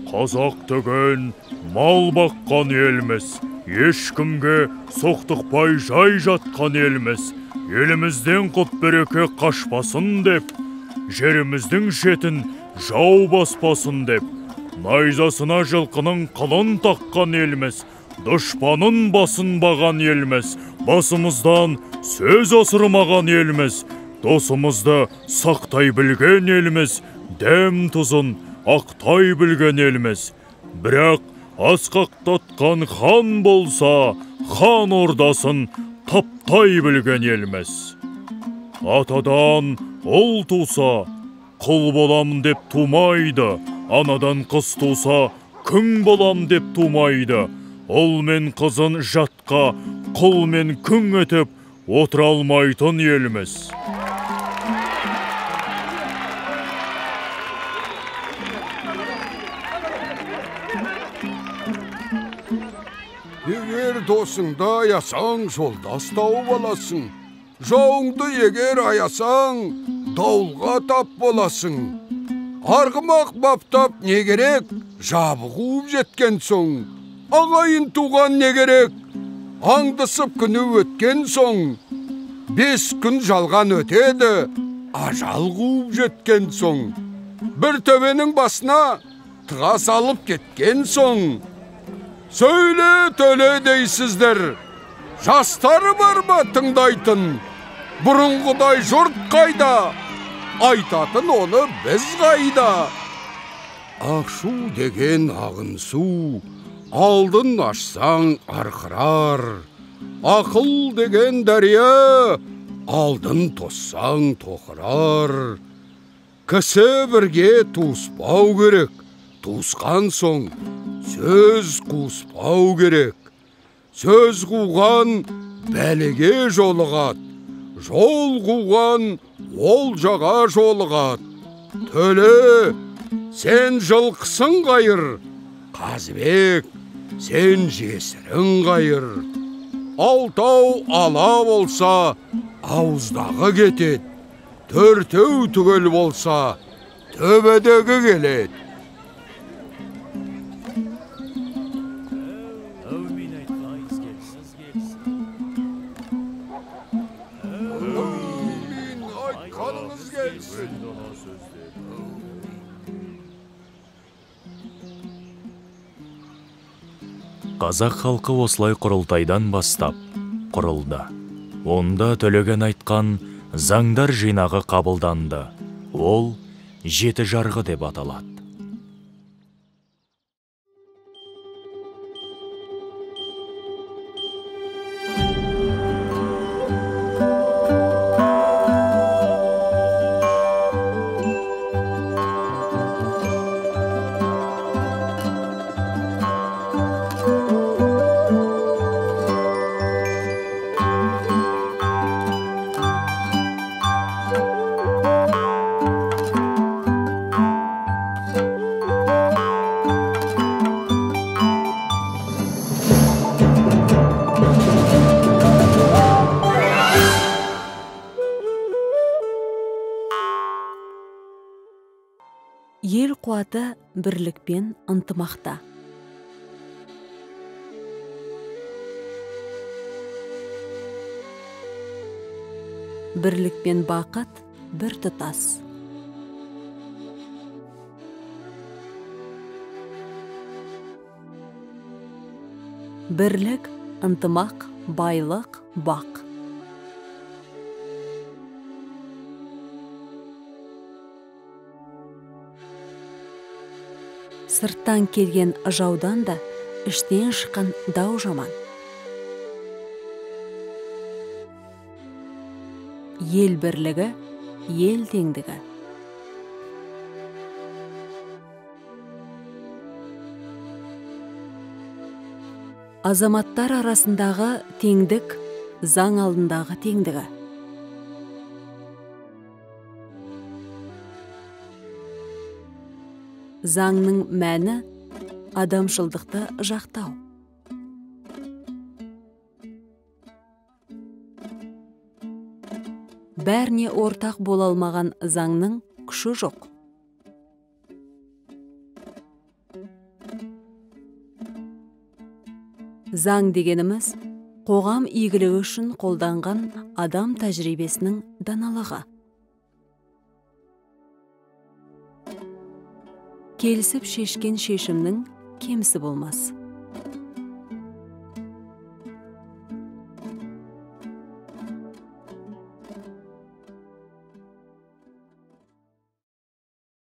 Қазақ деген мал баққан елміз, ешкімге соқтықпай жай жатқан елміз. Елімізден құт береке қашпасын деп, жеріміздің шетін жау баспасын деп, найзасына жылқының қылын таққан елміз, дұшпанын басын баған елміз, басымыздан сөз асырмаған елміз, досымызды сақтай білген елміз, дәм тұзын ақтай білген елміз. Бірақ асқақтатқан хан болса, хан ордасын таптай білген елміз. Атадан ұл туса, құл болам деп тумайды, анадан қыз туса, күң болам деп тумайды. Ұл мен қызын жатқа, құл мен күң етіп отыра алмайтын елміз. Егер досыңды аясаң, жолдас тауып аласың. Жауыңды егер аясаң, дауылға тап боласың. Арғымақ баптап не керек, жабы қуып жеткен соң. Ағайын туған не керек, аңдысып күні өткен соң. 5 күн жалған өтеді, ажал қуып жеткен соң. Бір төбенің басына тыға салып кеткен соң. Сөйле төле дейсіздер, жастары бар ма тыңдайтын? Бұрынғыдай жұрт қайда, айтатын оны біз қайда? Ақшу деген ағын су, алдын ашсаң арқырар. Ақыл деген дәрия, алдын тоссаң тоқырар. Кісі бірге туыспау керек, туысқан соң сөз қуыспау керек. Сөз қуған бәлеге жолығат, жол қуған олжаға жолығат. Төле, сен жылқысың қайыр, Қазыбек, сен жесірің қайыр. Алтау ала болса, ауыздағы кетет, төртеу түгел болса, төбедегі келет. Қазақ халқы осылай құрылтайдан бастап құрылды. Онда төлеген айтқан заңдар жинағы қабылданды. Ол 7 жарғы деп аталады. Ел қуаты бірлікпен ынтымақта. Бірлікпен бақыт бір тұтас. Бірлік, ынтымақ, байлық, бақ. Сырттан келген жаудан да іштен шыққан дау жаман. Ел бірлігі, ел теңдігі. Азаматтар арасындағы теңдік, заң алдындағы теңдігі. Заңның мәні адамшылдықты жақтау. Бәріне ортақ бола алмаған заңның күші жоқ. Заң дегеніміз қоғам игілігі үшін қолданған адам тәжірибесінің даналығы. Келісіп шешкен шешімнің кемісі болмас.